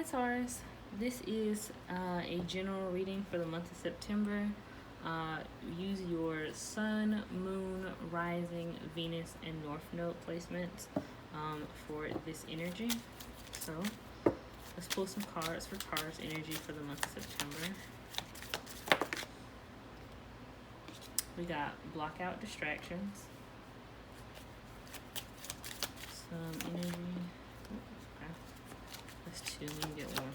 Hi Taurus, this is a general reading for the month of September. Use your Sun, Moon, Rising, Venus, and North Node placements for this energy. So let's pull some cards for Taurus energy for the month of September. We got block out distractions, some energy. Okay. That's two, we can get one.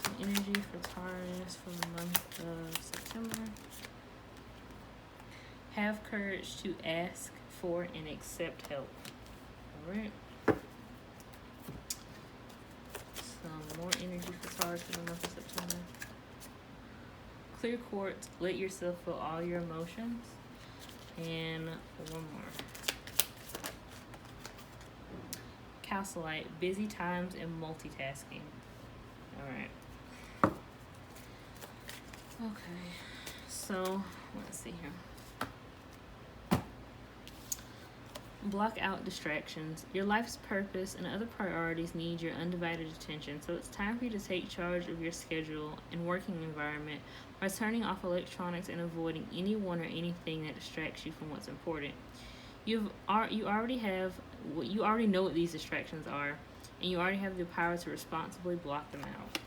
Some energy for Taurus for the month of September. Have courage to ask for and accept help. Alright. Some more energy for Taurus for the month of September. Clear quartz, let yourself feel all your emotions. And one more. Calculite, busy times and multitasking. Alright. Okay. So, let's see here. Block out distractions. Your life's purpose and other priorities need your undivided attention, so it's time for you to take charge of your schedule and working environment by turning off electronics and avoiding anyone or anything that distracts you from what's important. You already know what these distractions are, and you already have the power to responsibly block them out.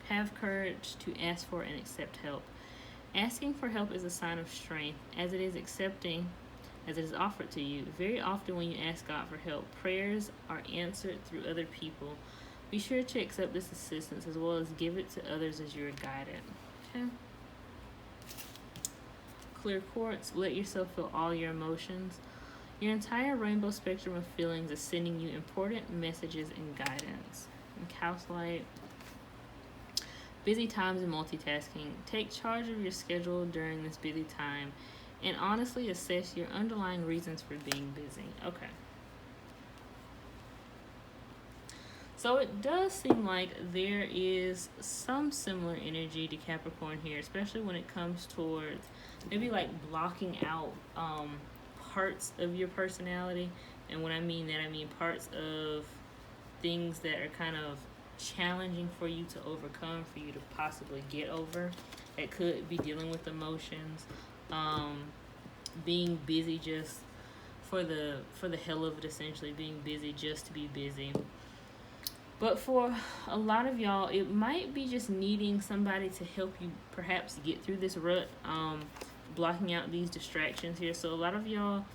Have courage to ask for and accept help. Asking for help is a sign of strength, as it is offered to you. Very often when you ask God for help, prayers are answered through other people. Be sure to accept this assistance as well as give it to others as you are guided. Okay? Clear quartz, let yourself feel all your emotions. Your entire rainbow spectrum of feelings is sending you important messages and guidance. And calculate, busy times and multitasking. Take charge of your schedule during this busy time and honestly assess your underlying reasons for being busy. Okay. So it does seem like there is some similar energy to Capricorn here, especially when it comes towards maybe like blocking out parts of your personality. And when I mean that, I mean parts of things that are kind of challenging for you to overcome, for you to possibly get over. It could be dealing with emotions, being busy just for the hell of it, essentially being busy just to be busy. But for a lot of y'all, it might be just needing somebody to help you perhaps get through this rut, blocking out these distractions here. So a lot of y'all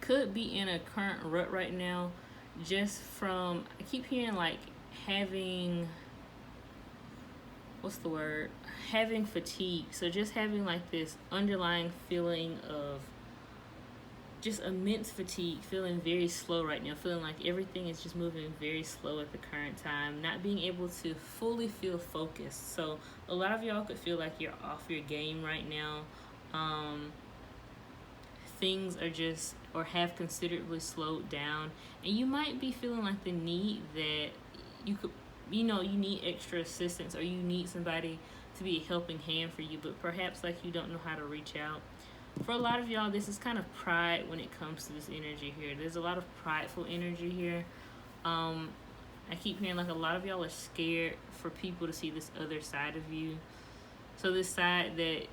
could be in a current rut right now, just from, I keep hearing like having, having fatigue. So just having like this underlying feeling of just immense fatigue, feeling very slow right now, feeling like everything is just moving very slow at the current time, not being able to fully feel focused. So a lot of y'all could feel like you're off your game right now. Things are just, or have considerably slowed down, and you might be feeling like the need that you could, you need extra assistance, or you need somebody to be a helping hand for you, but perhaps like you don't know how to reach out. For a lot of y'all, this is kind of pride when it comes to this energy here. There's a lot of prideful energy here. I keep hearing like a lot of y'all are scared for people to see this other side of you. So this side that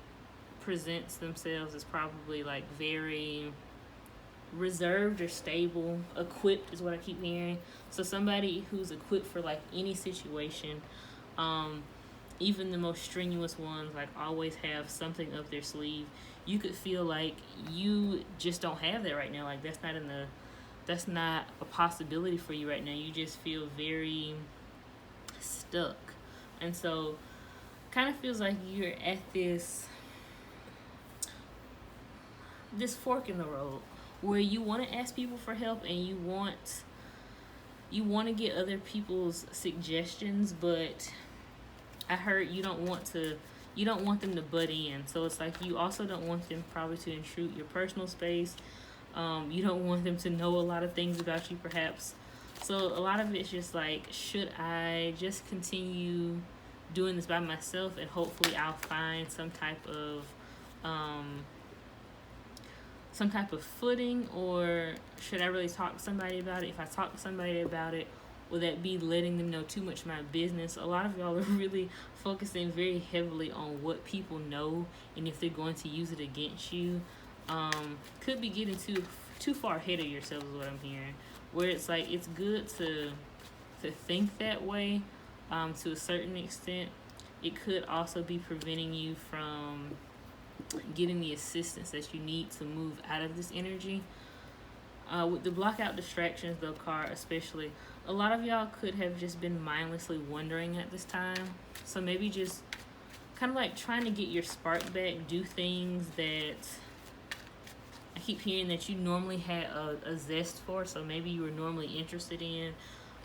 presents themselves as probably like very reserved or stable, equipped is what I keep hearing. So somebody who's equipped for like any situation, even the most strenuous ones, like always have something up their sleeve. You could feel like you just don't have that right now. Like that's not a possibility for you right now. You just feel very stuck. And so kind of feels like you're at this fork in the road where you want to ask people for help and you want to get other people's suggestions, but I heard you don't want them to butt in. So it's like you also don't want them probably to intrude your personal space. You don't want them to know a lot of things about you perhaps. So a lot of it's just like, should I just continue doing this by myself and hopefully I'll find some type of some type of footing, or should I really talk to somebody about it? If I talk to somebody about it, will that be letting them know too much of my business? A lot of y'all are really focusing very heavily on what people know and if they're going to use it against you. Could be getting too far ahead of yourselves is what I'm hearing. Where it's like it's good to think that way, to a certain extent. It could also be preventing you from getting the assistance that you need to move out of this energy. With the block out distractions, though, card especially, a lot of y'all could have just been mindlessly wondering at this time. So maybe just kind of like trying to get your spark back, do things that I keep hearing that you normally had a zest for, so maybe you were normally interested in.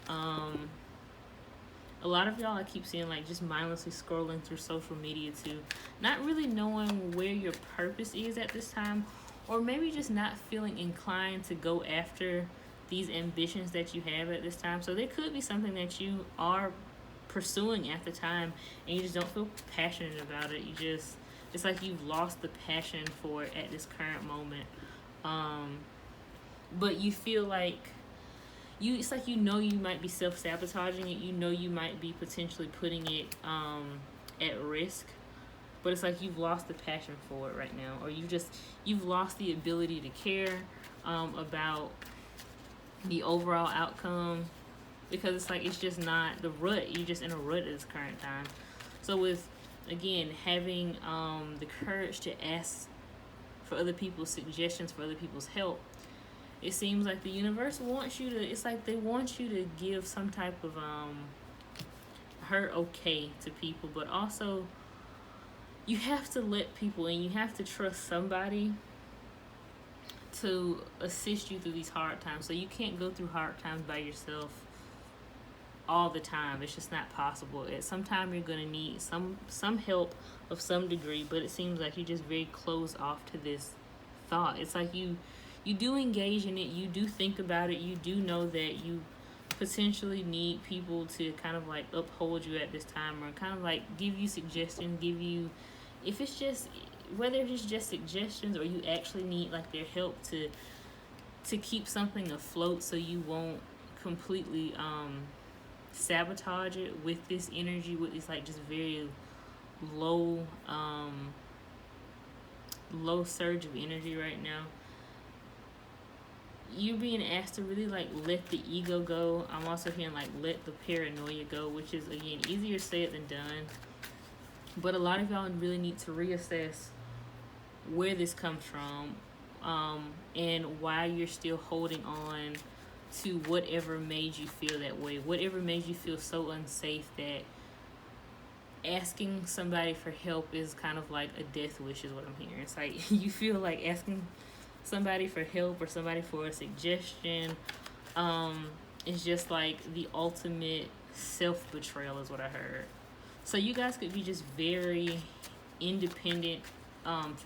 A lot of y'all, I keep seeing like just mindlessly scrolling through social media too, not really knowing where your purpose is at this time, or maybe just not feeling inclined to go after these ambitions that you have at this time. So there could be something that you are pursuing at the time and you just don't feel passionate about it. It's like you've lost the passion for it at this current moment. But you feel like it's like you might be self-sabotaging it. You might be potentially putting it at risk, but it's like you've lost the passion for it right now, or you've lost the ability to care about the overall outcome, because it's like it's just not the rut. You're just in a rut at this current time. So with, again, having the courage to ask for other people's suggestions, for other people's help, it seems like the universe wants you to, it's like they want you to give some type of her okay to people, but also you have to let people in. You have to trust somebody to assist you through these hard times. So you can't go through hard times by yourself all the time. It's just not possible. At some time you're going to need some help of some degree, but it seems like you're just very closed off to this thought. It's like you do engage in it, you do think about it, you do know that you potentially need people to kind of like uphold you at this time, or kind of like give you suggestions, if it's just, whether it's just suggestions or you actually need like their help to keep something afloat so you won't completely sabotage it with this energy, with this like just very low surge of energy right now. You're being asked to really like let the ego go. I'm also hearing like let the paranoia go, which is, again, easier said than done. But a lot of y'all really need to reassess where this comes from, and why you're still holding on to whatever made you feel that way, whatever made you feel so unsafe that asking somebody for help is kind of like a death wish, is what I'm hearing. It's like you feel like asking somebody for help or somebody for a suggestion is just like the ultimate self-betrayal, is what I heard. So you guys could be just very independent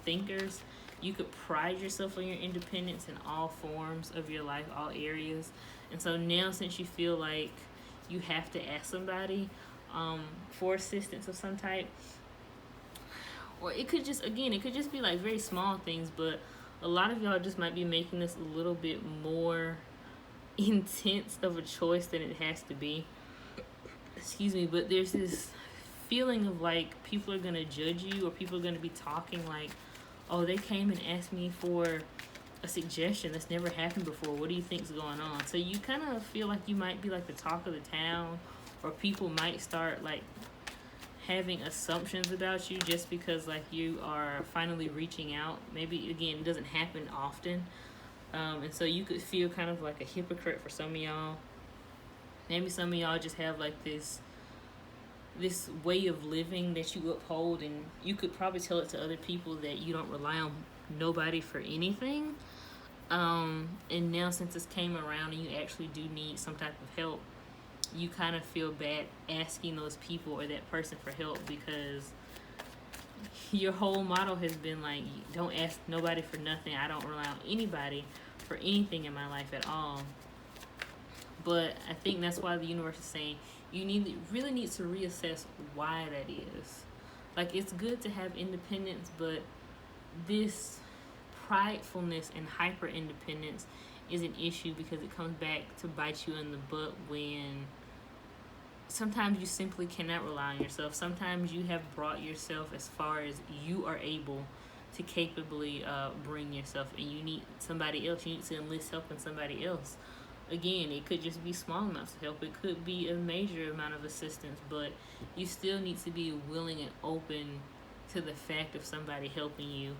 thinkers. You could pride yourself on your independence in all forms of your life, all areas. And so now, since you feel like you have to ask somebody for assistance of some type, or it could just be like very small things, but a lot of y'all just might be making this a little bit more intense of a choice than it has to be. Excuse me, but there's this feeling of like people are going to judge you, or people are going to be talking like, oh, they came and asked me for a suggestion that's never happened before. What do you think's going on? So you kind of feel like you might be like the talk of the town, or people might start like having assumptions about you just because like you are finally reaching out. Maybe, again, it doesn't happen often, and so you could feel kind of like a hypocrite for some of y'all. Maybe some of y'all just have like this way of living that you uphold, and you could probably tell it to other people that you don't rely on nobody for anything, and now since this came around and you actually do need some type of help, you kind of feel bad asking those people or that person for help, because your whole motto has been like, don't ask nobody for nothing. I don't rely on anybody for anything in my life at all. But I think that's why the universe is saying you really need to reassess why that is. Like, it's good to have independence, but this pridefulness and hyper independence is an issue because it comes back to bite you in the butt when sometimes you simply cannot rely on yourself. Sometimes you have brought yourself as far as you are able to capably bring yourself, and you need somebody else. You need to enlist help in somebody else. Again, it could just be small amounts of help. It could be a major amount of assistance, but you still need to be willing and open to the fact of somebody helping you.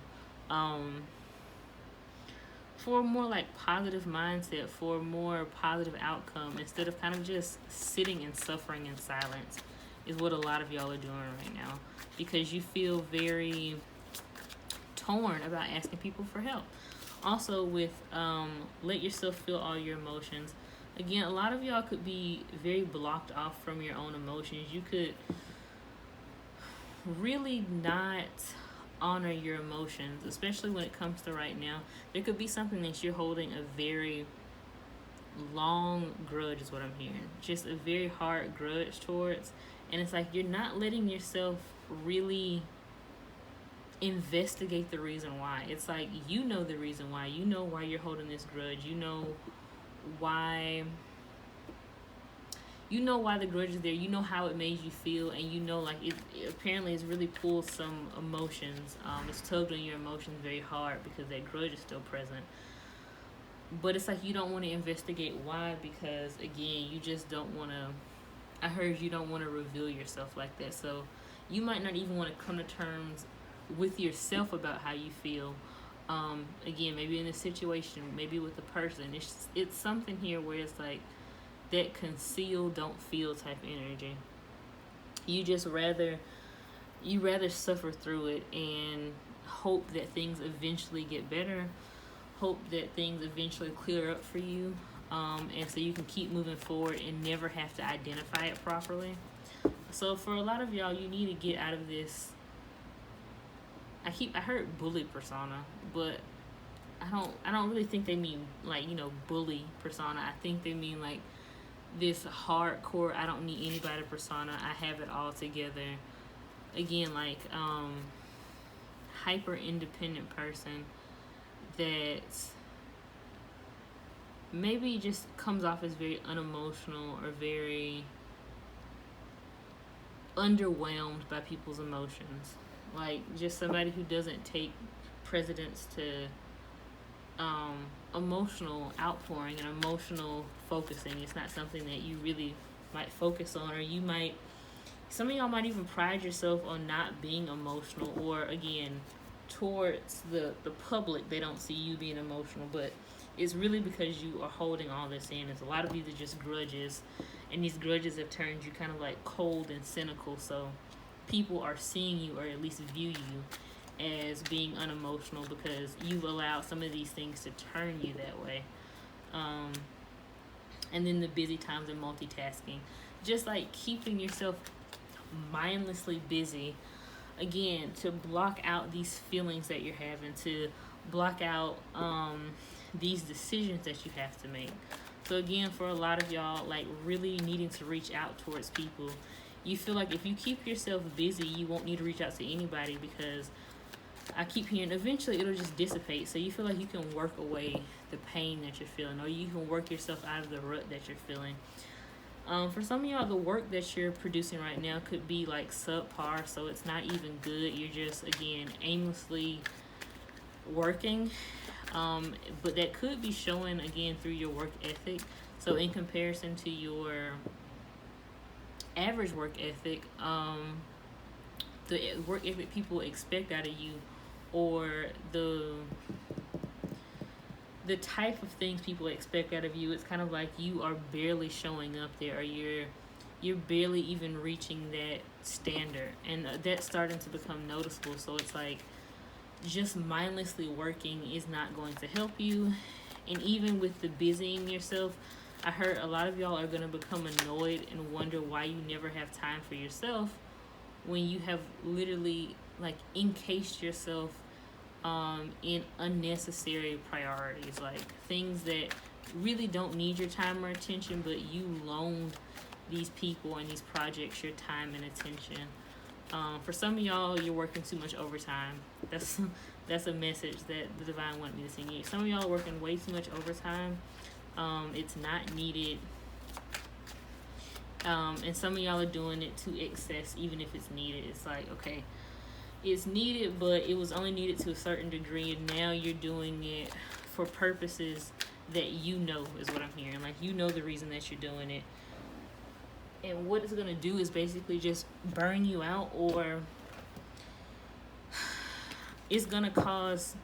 For a more like positive mindset, for a more positive outcome, instead of kind of just sitting and suffering in silence, is what a lot of y'all are doing right now, because you feel very torn about asking people for help. Also with let yourself feel all your emotions. Again, a lot of y'all could be very blocked off from your own emotions. You could really not honor your emotions, especially when it comes to right now. There could be something that you're holding a very long grudge, is what I'm hearing. Just a very hard grudge towards. And it's like you're not letting yourself really investigate the reason why. It's like you know the reason why. You know why you're holding this grudge. You know why the grudge is there. You know how it made you feel, and you know like it apparently has really pulled some emotions. It's tugged on your emotions very hard because that grudge is still present. But it's like you don't want to investigate why, because again, you just don't want to, I heard you don't want to reveal yourself like that. So you might not even want to come to terms with yourself about how you feel. Again, maybe in a situation, maybe with a person. It's something here where it's like that conceal, don't feel type energy. You rather suffer through it and hope that things eventually get better, hope that things eventually clear up for you, and so you can keep moving forward and never have to identify it properly. So for a lot of y'all, you need to get out of this. I heard bully persona, but I don't really think they mean like, bully persona. I think they mean like this hardcore, I don't need anybody persona. I have it all together. Again, like hyper independent person that maybe just comes off as very unemotional or very underwhelmed by people's emotions. Like just somebody who doesn't take precedence to emotional outpouring and emotional focusing. It's not something that you really might focus on, or some of y'all might even pride yourself on not being emotional, or again, towards the public, they don't see you being emotional, but it's really because you are holding all this in. It's a lot of these are just grudges, and these grudges have turned you kind of like cold and cynical, so people are seeing you, or at least view you, as being unemotional because you've allowed some of these things to turn you that way. And then the busy times and multitasking, just like keeping yourself mindlessly busy, again, to block out these feelings that you're having, to block out these decisions that you have to make. So again, for a lot of y'all, like really needing to reach out towards people, you feel like if you keep yourself busy, you won't need to reach out to anybody, because I keep hearing eventually it'll just dissipate. So you feel like you can work away the pain that you're feeling, or you can work yourself out of the rut that you're feeling. For some of y'all, the work that you're producing right now could be like subpar, so it's not even good. You're just, again, aimlessly working. But that could be showing, again, through your work ethic. So in comparison to your average work ethic, the work ethic people expect out of you, or the type of things people expect out of you, it's kind of like you are barely showing up there, or you're barely even reaching that standard, and that's starting to become noticeable. So it's like just mindlessly working is not going to help you. And even with the busying yourself, I heard a lot of y'all are going to become annoyed and wonder why you never have time for yourself, when you have literally like encased yourself in unnecessary priorities, like things that really don't need your time or attention, but you loaned these people and these projects your time and attention. For some of y'all, you're working too much overtime. That's That's a message that the divine wanted me to send you. Some of y'all are working way too much overtime. It's not needed. And some of y'all are doing it to excess, even if it's needed. It's like, okay, it's needed, but it was only needed to a certain degree, and now you're doing it for purposes that you know is what I'm hearing. Like, you know the reason that you're doing it. And what it's going to do is basically just burn you out, or it's going to cause,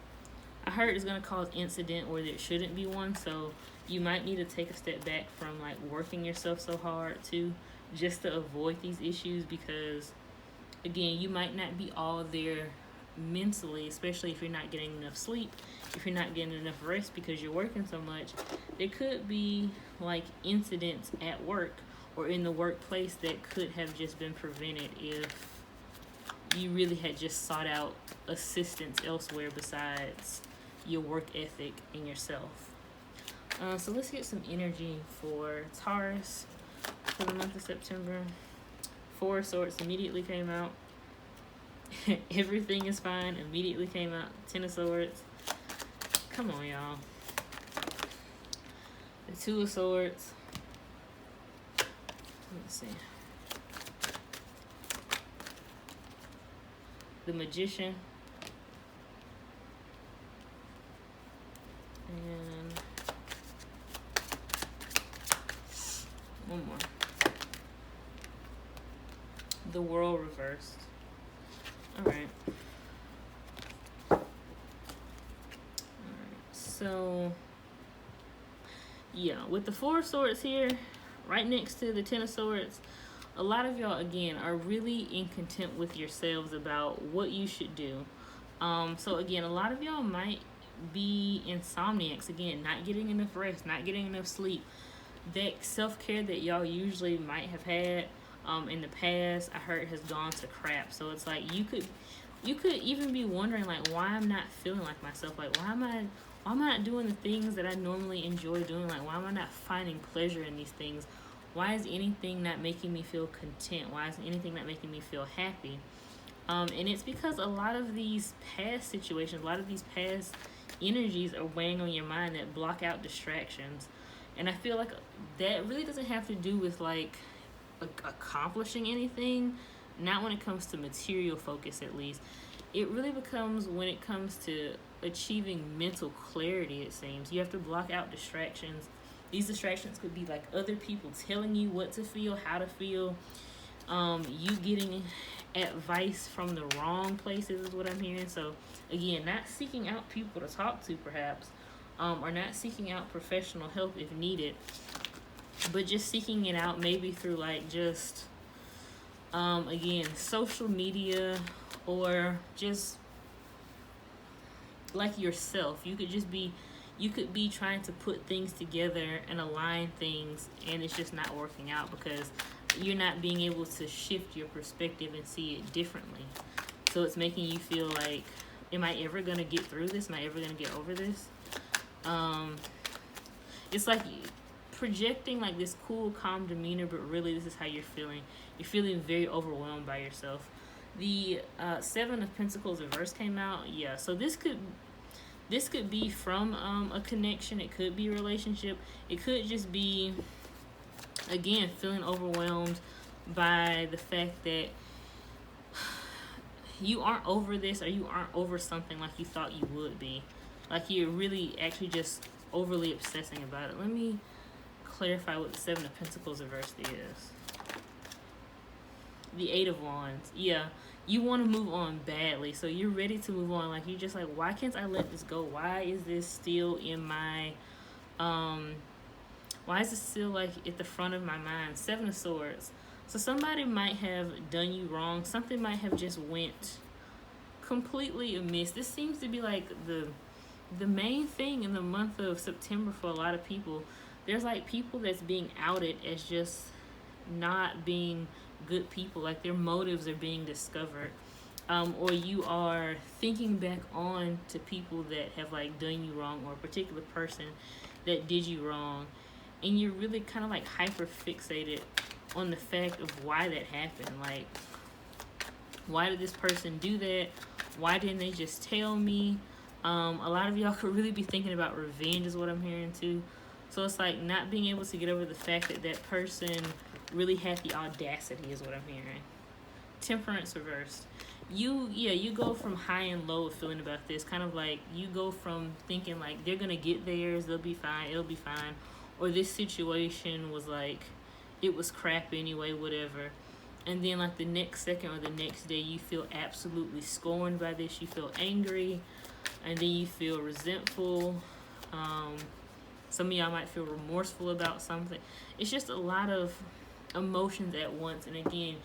I heard it's going to cause incident where there shouldn't be one. So you might need to take a step back from like working yourself so hard too, just to avoid these issues, because again, you might not be all there mentally, especially if you're not getting enough sleep, if you're not getting enough rest because you're working so much. There could be like incidents at work or in the workplace that could have just been prevented if you really had just sought out assistance elsewhere besides your work ethic and yourself. So let's get some energy for Taurus for the month of September. Four of Swords immediately came out. Everything is fine immediately came out. Ten of Swords. Come on, y'all. The Two of Swords. Let's see. The Magician. And one more. The World reversed. Alright. So, yeah, with the Four of Swords here, right next to the Ten of Swords, a lot of y'all, again, are really in contempt with yourselves about what you should do. So, again, a lot of y'all might be insomniacs, again, not getting enough rest, not getting enough sleep. That self-care that y'all usually might have had in the past, I heard, has gone to crap. So it's like you could even be wondering, like, why I'm not feeling like myself. Like, why am I not doing the things that I normally enjoy doing? Like, why am I not finding pleasure in these things? Why is anything not making me feel content? Why is anything not making me feel happy? And it's because a lot of these past situations, a lot of these past energies are weighing on your mind that block out distractions. And I feel like that really doesn't have to do with like accomplishing anything, not when it comes to material focus at least. It really becomes when it comes to achieving mental clarity, it seems. You have to block out distractions. These distractions could be like other people telling you what to feel, how to feel, you getting advice from the wrong places is what I'm hearing. So again, not seeking out people to talk to perhaps, or not seeking out professional help if needed, but just seeking it out maybe through like just again, social media, or just like yourself. You could be trying to put things together and align things, and it's just not working out because you're not being able to shift your perspective and see it differently. So it's making you feel like, am I ever going to get through this? Am I ever going to get over this? It's like projecting like this cool, calm demeanor, but really this is how you're feeling. You're feeling very overwhelmed by yourself. The Seven of Pentacles reverse came out. Yeah, so this could be from a connection. It could be a relationship. It could just be, again, feeling overwhelmed by the fact that you aren't over this, or you aren't over something like you thought you would be. Like you're really actually just overly obsessing about it. Let me clarify what the Seven of Pentacles reversed is. The Eight of Wands. Yeah, you want to move on badly. So you're ready to move on. Like, you're just like, why can't I let this go? Why is this still in my, why is it still like at the front of my mind? Seven of Swords. So somebody might have done you wrong. Something might have just went completely amiss. This seems to be like the main thing in the month of September for a lot of people. There's like people that's being outed as just not being good people. Like their motives are being discovered. Or you are thinking back on to people that have like done you wrong, or a particular person that did you wrong. And you're really kind of like hyper fixated on the fact of why that happened. Like, why did this person do that? Why didn't they just tell me? A lot of y'all could really be thinking about revenge is what I'm hearing too. So it's like not being able to get over the fact that that person really had the audacity is what I'm hearing. Temperance reversed. You go from high and low of feeling about this. Kind of like you go from thinking like they're going to get theirs, they'll be fine, it'll be fine. Or this situation was like, it was crap anyway, whatever. And then like the next second or the next day, you feel absolutely scorned by this. You feel angry, and then you feel resentful. Some of y'all might feel remorseful about something. It's just a lot of emotions at once. And again,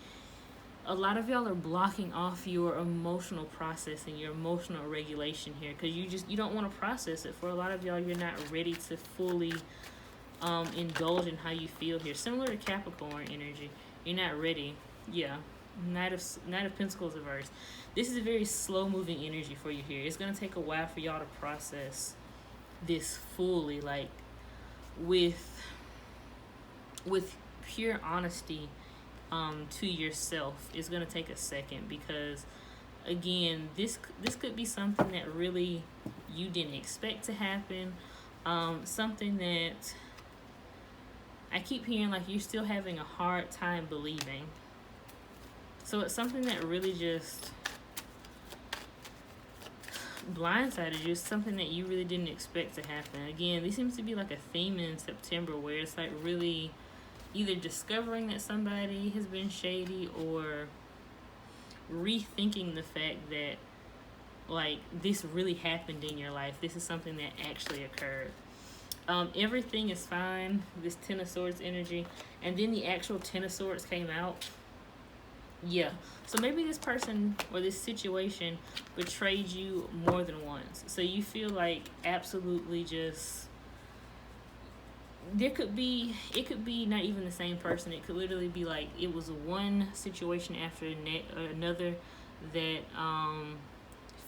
a lot of y'all are blocking off your emotional processing, your emotional regulation here, because you don't want to process it. For a lot of y'all, you're not ready to fully indulge in how you feel here. Similar to Capricorn energy, you're not ready. Yeah, Knight of Pentacles reversed. This is a very slow moving energy for you here. It's gonna take a while for y'all to process this fully, like with pure honesty to yourself. It's gonna take a second, because again, this could be something that really you didn't expect to happen. Something that I keep hearing like you're still having a hard time believing. So it's something that really just blindsided you. It's something that you really didn't expect to happen. Again, this seems to be like a theme in September where it's like really either discovering that somebody has been shady or rethinking the fact that like this really happened in your life. This is something that actually occurred. Everything is fine. This Ten of Swords energy, and then the actual Ten of Swords came out. Yeah, so maybe this person or this situation betrayed you more than once. So you feel like absolutely just, it could be not even the same person. It could literally be like it was one situation after another that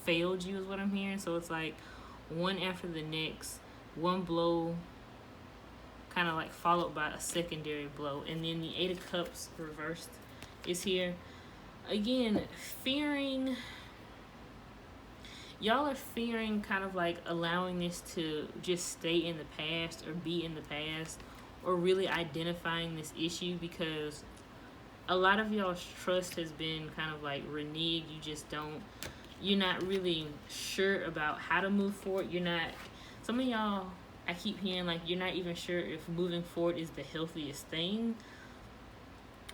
failed you is what I'm hearing. So it's like one after the next, one blow kind of like followed by a secondary blow. And then the Eight of Cups reversed is here. Again, fearing, y'all are fearing kind of like allowing this to just stay in the past or be in the past, or really identifying this issue, because a lot of y'all's trust has been kind of like reneged. You're not really sure about how to move forward. Some of y'all, I keep hearing like you're not even sure if moving forward is the healthiest thing.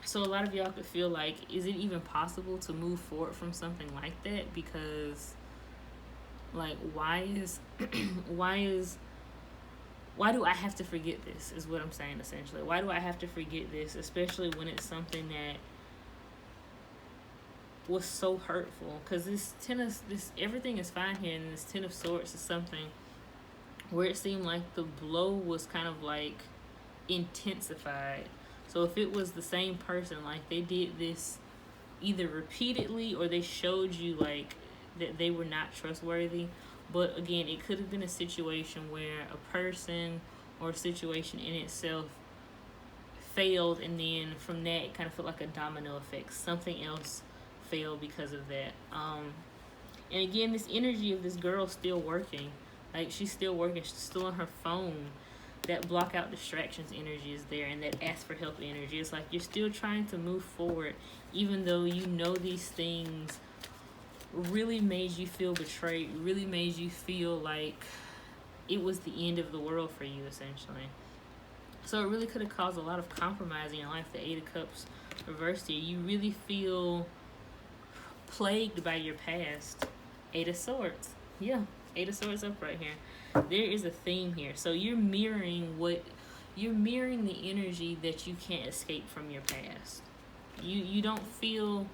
So a lot of y'all could feel like, is it even possible to move forward from something like that? Because like, why do I have to forget this is what I'm saying essentially. Why do I have to forget this, especially when it's something that was so hurtful? Because this everything is fine here, and this Ten of Swords is something where it seemed like the blow was kind of like intensified. So if it was the same person, like they did this either repeatedly or they showed you like that they were not trustworthy. But again, it could have been a situation where a person or a situation in itself failed, and then from that it kind of felt like a domino effect. Something else failed because of that. And again, this energy of this girl still working. Like she's still working, she's still on her phone. That block out distractions energy is there, and that ask for help energy. It's like you're still trying to move forward, even though you know these things really made you feel betrayed, really made you feel like it was the end of the world for you, essentially. So it really could have caused a lot of compromise in your life. The Eight of Cups reversed here. You really feel plagued by your past. Eight of Swords. Yeah, Eight of Swords up right here. There is a theme here. So you're mirroring the energy that you can't escape from your past. You don't feel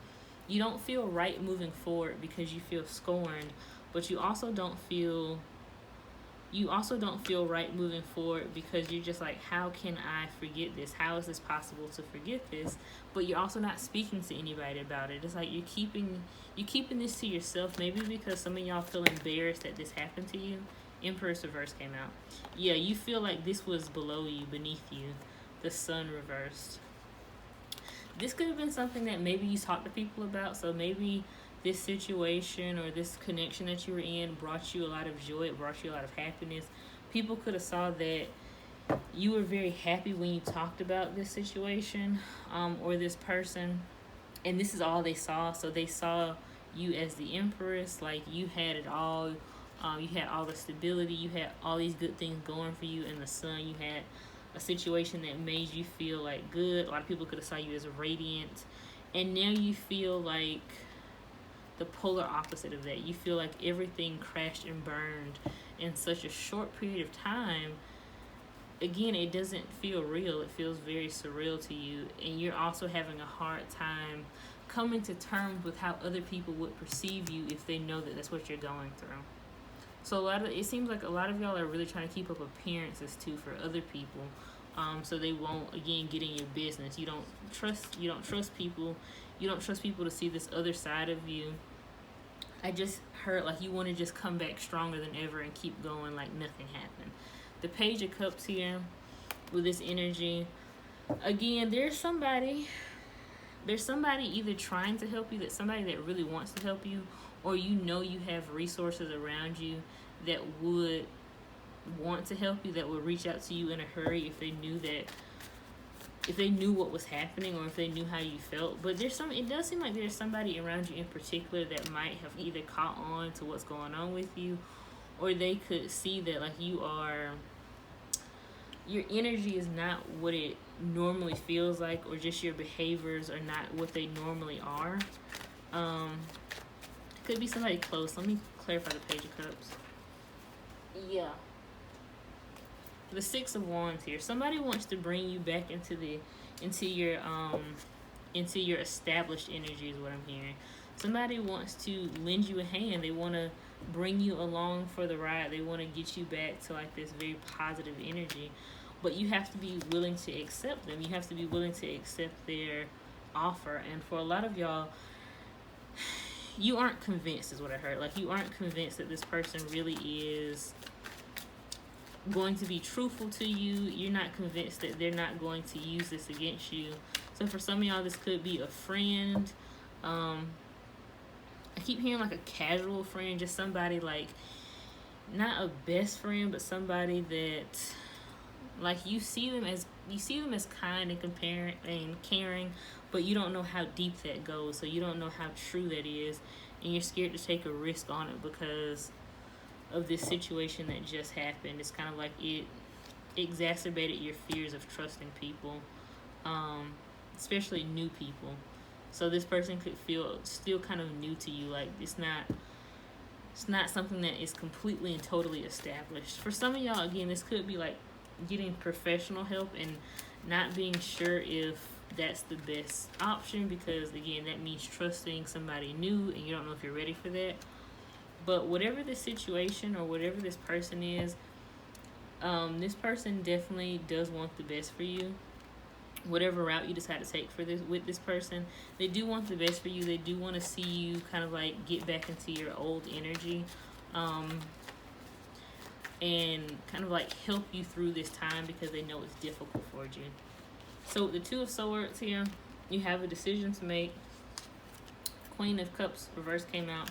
right moving forward because you feel scorned, but you also don't feel right moving forward because you're just like, how can I forget this? How is this possible to forget this? But you're also not speaking to anybody about it. It's like you're keeping this to yourself, maybe because some of y'all feel embarrassed that this happened to you. Empress reverse came out. Yeah, you feel like this was below you, beneath you. The Sun reversed. This could have been something that maybe you talked to people about. So maybe this situation or this connection that you were in brought you a lot of joy, it brought you a lot of happiness. People could have saw that you were very happy when you talked about this situation, or this person, and this is all they saw. So they saw you as the empress, like you had it all. You had all the stability, you had all these good things going for you in the sun, you had a situation that made you feel like good. A lot of people could have saw you as radiant, and now you feel like the polar opposite of that. You feel like everything crashed and burned in such a short period of time. Again, it doesn't feel real, it feels very surreal to you, and you're also having a hard time coming to terms with how other people would perceive you if they know that that's what you're going through. So it seems like a lot of y'all are really trying to keep up appearances too for other people, so they won't again get in your business. You don't trust people. You don't trust people to see this other side of you. I just heard like you want to just come back stronger than ever and keep going like nothing happened. The Page of Cups here with this energy. Again, there's somebody either trying to help you, that's somebody that really wants to help you, or you know you have resources around you that would want to help you, that would reach out to you in a hurry if they knew what was happening or if they knew how you felt. But it does seem like there's somebody around you in particular that might have either caught on to what's going on with you, or they could see that like your energy is not what it normally feels like, or just your behaviors are not what they normally are. Could be somebody close. Let me clarify the Page of Cups. Yeah. The Six of Wands here. Somebody wants to bring you back into your established energy is what I'm hearing. Somebody wants to lend you a hand. They want to bring you along for the ride. They want to get you back to like this very positive energy. But you have to be willing to accept them. You have to be willing to accept their offer. And for a lot of y'all, you aren't convinced is what I heard. Like you aren't convinced that this person really is going to be truthful to you. You're not convinced that they're not going to use this against you. So for some of y'all, this could be a friend. I keep hearing like a casual friend, just somebody like not a best friend, but somebody that like you see them as kind and caring, but you don't know how deep that goes, so you don't know how true that is, and you're scared to take a risk on it because of this situation that just happened. It's kind of like it exacerbated your fears of trusting people, especially new people. So this person could feel still kind of new to you, like it's not something that is completely and totally established. For some of y'all, again, this could be like getting professional help and not being sure if that's the best option, because again, that means trusting somebody new and you don't know if you're ready for that. But whatever the situation or whatever this person is, this person definitely does want the best for you. Whatever route you decide to take with this person, they do want the best for you. They do want to see you kind of like get back into your old energy, and kind of like help you through this time because they know it's difficult for you. So the Two of Swords here, you have a decision to make. Queen of Cups reverse came out.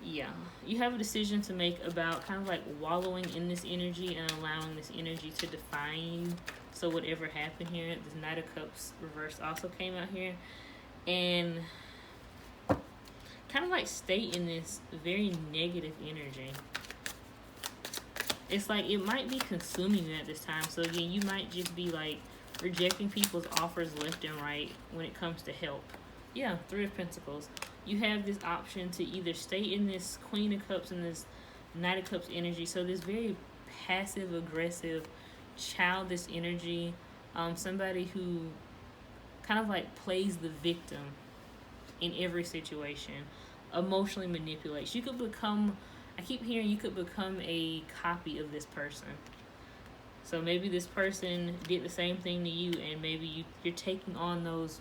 Yeah, you have a decision to make about kind of like wallowing in this energy and allowing this energy to define you. So whatever happened here, this Knight of Cups reverse also came out here, and kind of like stay in this very negative energy. It's like it might be consuming you at this time. So again, you might just be like rejecting people's offers left and right when it comes to help. Yeah, Three of Pentacles. You have this option to either stay in this Queen of Cups and this Knight of Cups energy. So this very passive, aggressive, childish energy. Somebody who kind of like plays the victim in every situation. Emotionally manipulates. You could become, I keep hearing you could become a copy of this person. So maybe this person did the same thing to you, and maybe you're taking on those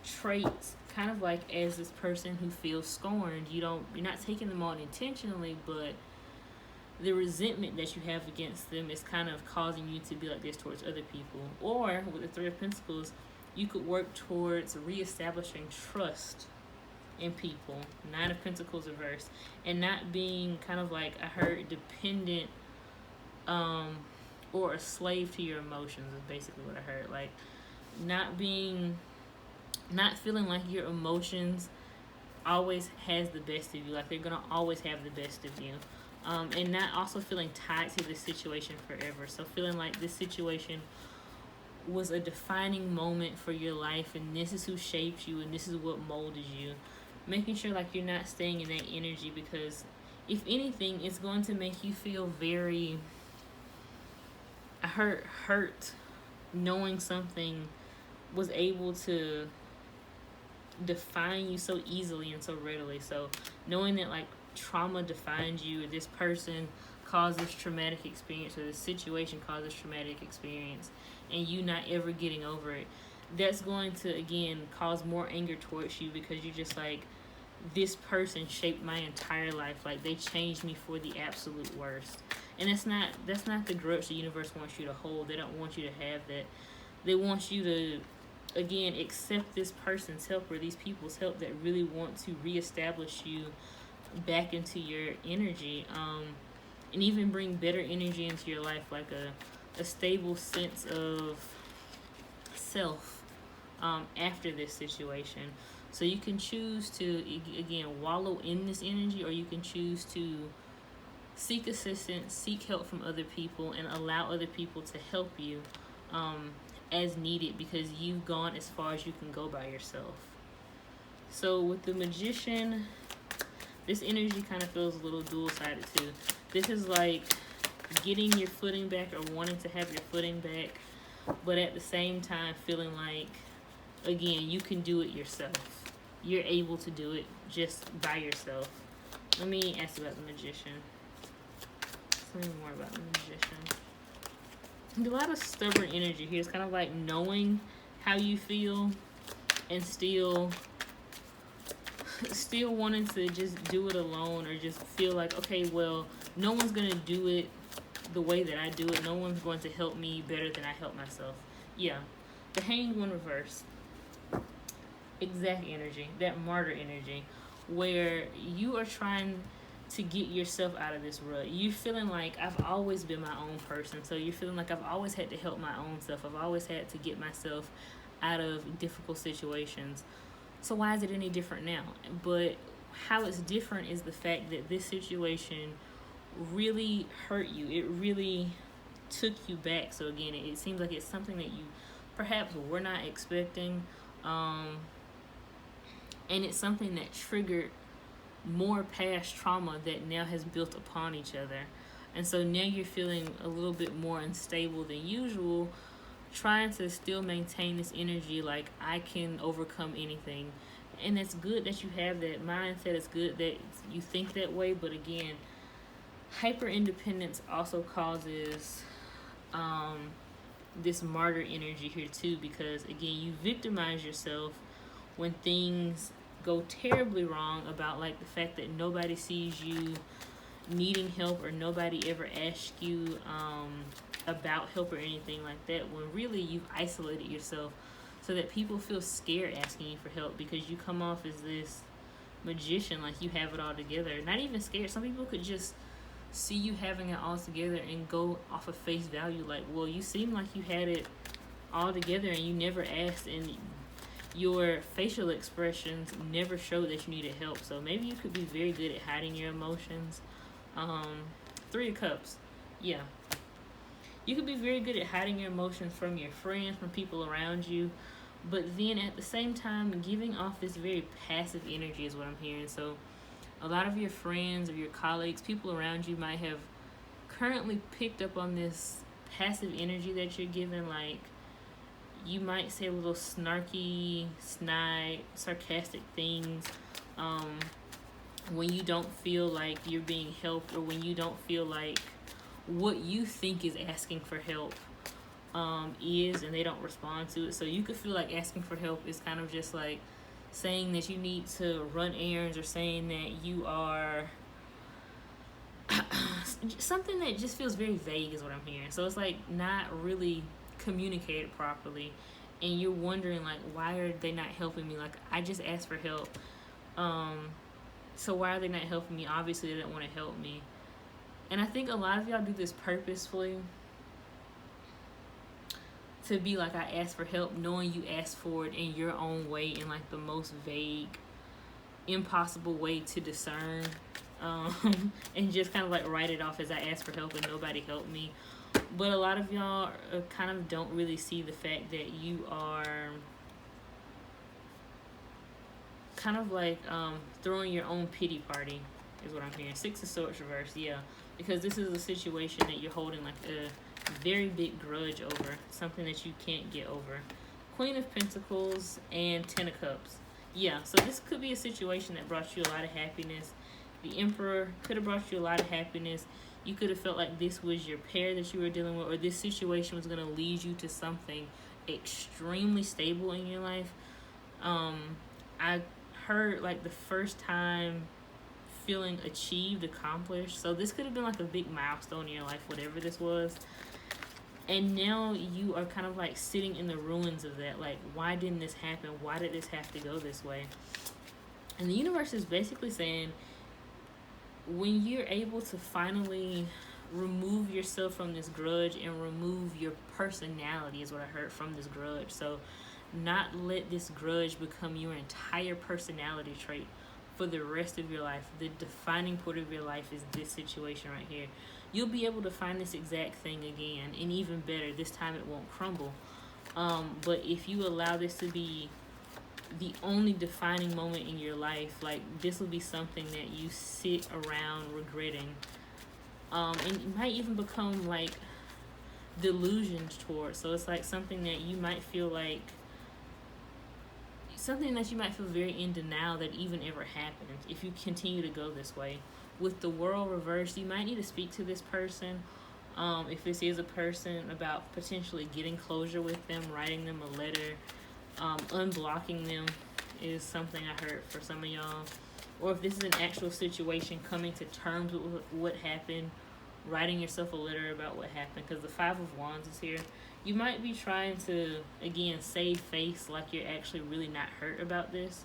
traits kind of like as this person who feels scorned. You're not taking them on intentionally, but the resentment that you have against them is kind of causing you to be like this towards other people. Or with the Three of Pentacles, you could work towards reestablishing trust in people. Nine of Pentacles reversed. And not being kind of like, I heard, dependent or a slave to your emotions is basically what I heard. Like, not feeling like your emotions always has the best of you. Like, they're going to always have the best of you. And not also feeling tied to this situation forever. So feeling like this situation was a defining moment for your life, and this is who shaped you, and this is what molded you. Making sure like you're not staying in that energy, because if anything, it's going to make you feel very hurt knowing something was able to define you so easily and so readily. So knowing that like trauma defines you, or this person caused this traumatic experience, or this situation caused this traumatic experience, and you not ever getting over it, that's going to again cause more anger towards you, because you're just like, this person shaped my entire life. Like, they changed me for the absolute worst. And that's not the grudge the universe wants you to hold. They don't want you to have that. They want you to again accept this person's help, or these people's help that really want to reestablish you back into your energy, and even bring better energy into your life, like a stable sense of self after this situation. So you can choose to again wallow in this energy, or you can choose to seek assistance, seek help from other people, and allow other people to help you as needed, because you've gone as far as you can go by yourself. So with the Magician, this energy kind of feels a little dual-sided too. This is like getting your footing back, or wanting to have your footing back, but at the same time feeling like, again, you can do it yourself. You're able to do it just by yourself. Let me ask about the Magician. Tell me more about the Magician. A lot of stubborn energy here. It's kind of like knowing how you feel and still wanting to just do it alone, or just feel like, okay, well, no one's going to do it the way that I do it. No one's going to help me better than I help myself. Yeah. The Hanged One reversed. Exact energy, that martyr energy, where you are trying to get yourself out of this rut. You're feeling like, I've always been my own person. So you're feeling like, I've always had to help my own self. I've always had to get myself out of difficult situations. So why is it any different now? But how it's different is the fact that this situation really hurt you. It really took you back. So again, it seems like it's something that you perhaps were not expecting. And it's something that triggered more past trauma that now has built upon each other. And so now you're feeling a little bit more unstable than usual, trying to still maintain this energy like, I can overcome anything. And it's good that you have that mindset. It's good that you think that way. But again, hyper independence also causes this martyr energy here too, because again, you victimize yourself when things go terribly wrong, about like the fact that nobody sees you needing help, or nobody ever asks you about help or anything like that, when really you've isolated yourself so that people feel scared asking you for help, because you come off as this magician, like you have it all together. Not even scared. Some people could just see you having it all together and go off of face value, like, well, you seem like you had it all together and you never asked, and your facial expressions never show that you needed help. So maybe you could be very good at hiding your emotions. 3 of Cups. Yeah. You could be very good at hiding your emotions from your friends, from people around you. But then at the same time, giving off this very passive energy is what I'm hearing. So a lot of your friends or your colleagues, people around you might have currently picked up on this passive energy that you're giving. Like, you might say a little snarky, snide, sarcastic things when you don't feel like you're being helped, or when you don't feel like what you think is asking for help is, and they don't respond to it. So you could feel like asking for help is kind of just like saying that you need to run errands, or saying that you are something that just feels very vague is what I'm hearing. So it's like not really communicated properly, and you're wondering like, why are they not helping me? Like, I just asked for help. So why are they not helping me? Obviously, they don't want to help me. And I think a lot of y'all do this purposefully to be like, I asked for help, knowing you asked for it in your own way, in like the most vague, impossible way to discern. And just kind of like write it off as, I asked for help and nobody helped me. But a lot of y'all kind of don't really see the fact that you are kind of like throwing your own pity party, is what I'm hearing. Six of Swords reversed, yeah. Because this is a situation that you're holding like a very big grudge over, something that you can't get over. Queen of Pentacles and Ten of Cups. Yeah, so this could be a situation that brought you a lot of happiness. The Emperor could have brought you a lot of happiness. You could have felt like this was your pair that you were dealing with, or this situation was going to lead you to something extremely stable in your life. I heard like the first time feeling achieved, accomplished. So this could have been like a big milestone in your life, whatever this was. And now you are kind of like sitting in the ruins of that. Like, why didn't this happen? Why did this have to go this way? And the universe is basically saying, when you're able to finally remove yourself from this grudge and remove your personality, is what I heard, from this grudge. So not let this grudge become your entire personality trait for the rest of your life. The defining part of your life is this situation right here. You'll be able to find this exact thing again, and even better, this time it won't crumble. But if you allow this to be the only defining moment in your life, like, this will be something that you sit around regretting. And it might even become like delusions towards. So it's like something that you might feel very in denial that even ever happened if you continue to go this way. With the World reversed, you might need to speak to this person. If this is a person, about potentially getting closure with them, writing them a letter, unblocking them is something I heard for some of y'all. Or if this is an actual situation, coming to terms with what happened, writing yourself a letter about what happened, because the Five of Wands is here. You might be trying to, again, save face like you're actually really not hurt about this.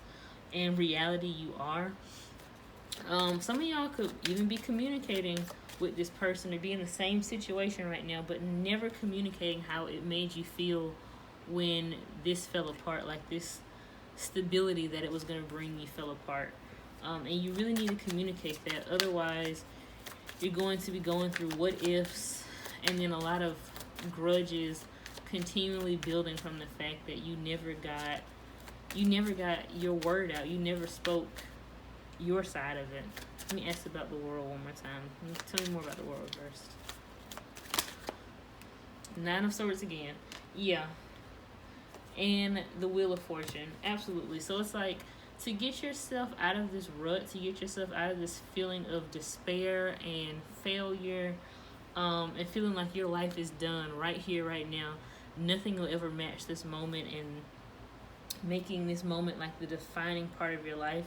In reality, you are. Some of y'all could even be communicating with this person or be in the same situation right now, but never communicating how it made you feel when this fell apart, like this stability that it was going to bring you fell apart. And you really need to communicate that. Otherwise, you're going to be going through what ifs, and then a lot of grudges continually building from the fact that you never got your word out. You never spoke your side of it. Let me ask about the World one more time. Tell me more about the World first. Nine of Swords again. Yeah. And the Wheel of Fortune. Absolutely. So it's like, to get yourself out of this rut, to get yourself out of this feeling of despair and failure, and feeling like your life is done right here, right now. Nothing will ever match this moment, and making this moment like the defining part of your life.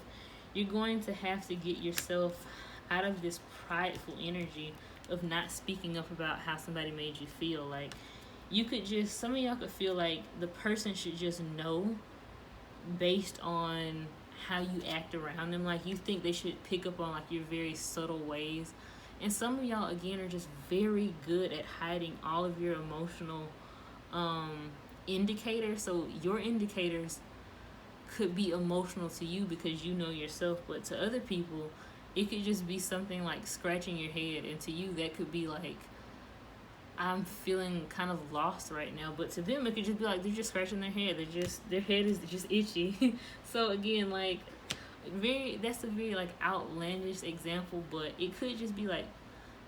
You're going to have to get yourself out of this prideful energy of not speaking up about how somebody made you feel. Like, you could just, some of y'all could feel like the person should just know based on how you act around them. Like, you think they should pick up on like your very subtle ways. And some of y'all, again, are just very good at hiding all of your emotional indicators. So your indicators could be emotional to you because you know yourself, but to other people, it could just be something like scratching your head, and to you, that could be like, I'm feeling kind of lost right now. But to them, it could just be like, they're just scratching their head. Their head is just itchy. So again, like, that's a very like outlandish example, but it could just be like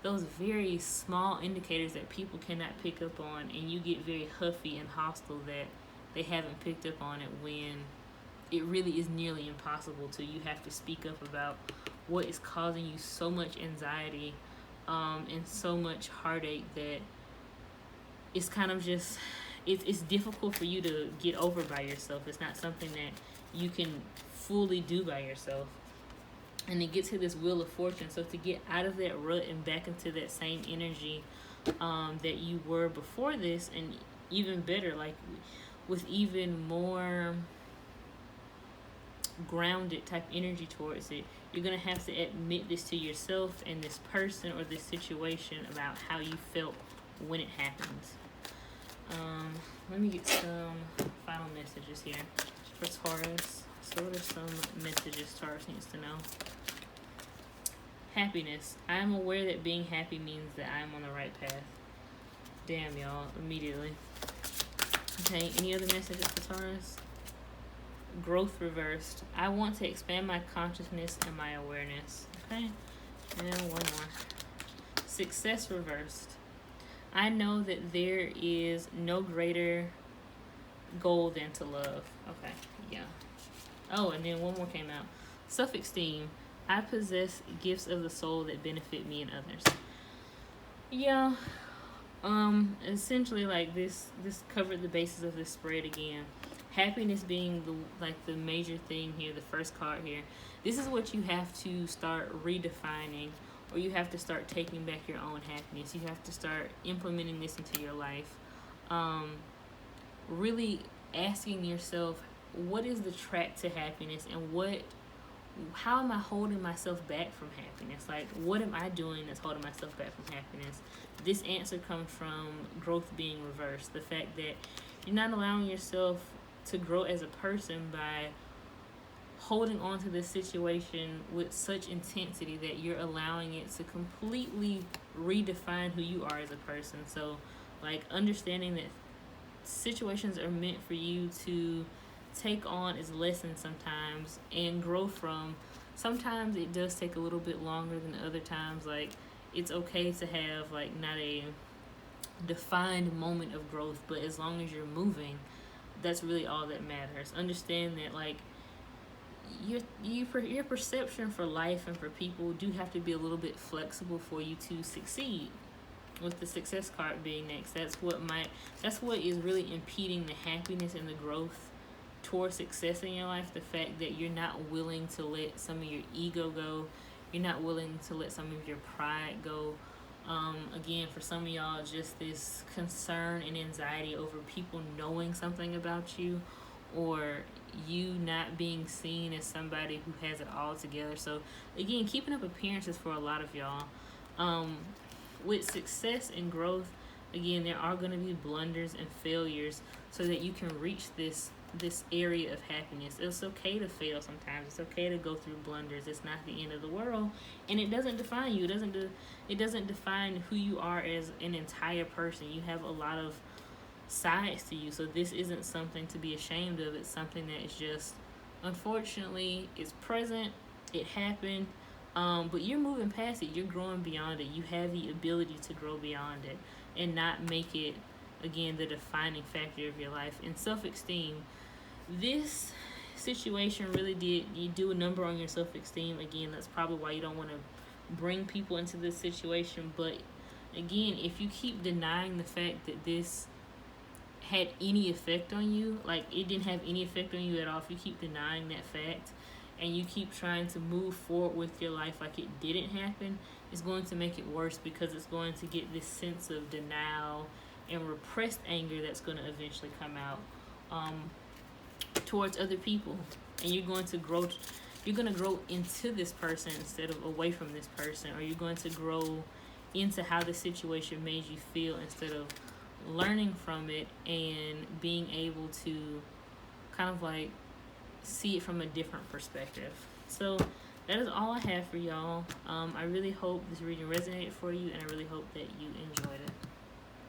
those very small indicators that people cannot pick up on, and you get very huffy and hostile that they haven't picked up on it, when it really is nearly impossible to. You have to speak up about what is causing you so much anxiety and so much heartache that it's kind of just, it's difficult for you to get over by yourself. It's not something that you can fully do by yourself. And it gets to this Wheel of Fortune. So to get out of that rut and back into that same energy that you were before this, and even better, like with even more grounded type energy towards it. You're going to have to admit this to yourself and this person or this situation about how you felt when it happens. Let me get some final messages here for Taurus. So what are some messages Taurus needs to know? Happiness. I am aware that being happy means that I am on the right path. Damn, y'all. Immediately. Okay, any other messages for Taurus? Growth reversed. I want to expand my consciousness and my awareness. Okay, and one more. Success reversed. I know that there is no greater goal than to love. Okay, yeah. Oh, and then one more came out. Self-esteem. I possess gifts of the soul that benefit me and others. Yeah. Essentially, like this covered the basis of this spread again. Happiness being the major thing here, the first card here. This is what you have to start redefining, or you have to start taking back your own happiness. You have to start implementing this into your life. Really asking yourself, what is the track to happiness, and how am I holding myself back from happiness? Like, what am I doing that's holding myself back from happiness? This answer comes from growth being reversed. The fact that you're not allowing yourself to grow as a person by holding on to this situation with such intensity that you're allowing it to completely redefine who you are as a person. So, like, understanding that situations are meant for you to take on as lessons sometimes and grow from. Sometimes it does take a little bit longer than other times. Like, it's okay to have like not a defined moment of growth, but as long as you're moving, that's really all that matters. Understand that like your perception for life and for people do have to be a little bit flexible for you to succeed. With the success card being next, that's what is really impeding the happiness and the growth towards success in your life. The fact that you're not willing to let some of your ego go, you're not willing to let some of your pride go. Again, for some of y'all, just this concern and anxiety over people knowing something about you, or you not being seen as somebody who has it all together. So again, keeping up appearances for a lot of y'all. With success and growth, again, there are going to be blunders and failures so that you can reach this area of happiness. It's okay to fail sometimes. It's okay to go through blunders. It's not the end of the world, and it doesn't define you. It doesn't define who you are as an entire person. You have a lot of sides to you, so this isn't something to be ashamed of. It's something that is just, unfortunately, it's present. It happened. But you're moving past it. You're growing beyond it. You have the ability to grow beyond it and not make it, again, the defining factor of your life. And self-esteem, this situation really you do a number on your self-esteem. Again, that's probably why you don't want to bring people into this situation. But again, if you keep denying the fact that this had any effect on you, like it didn't have any effect on you at all, if you keep denying that fact, and you keep trying to move forward with your life like it didn't happen, it's going to make it worse, because it's going to get this sense of denial and repressed anger that's going to eventually come out towards other people. And you're going to grow into this person instead of away from this person, or you're going to grow into how the situation made you feel instead of learning from it and being able to kind of like see it from a different perspective. So that is all I have for y'all. I really hope this reading resonated for you, and I really hope that you enjoyed it.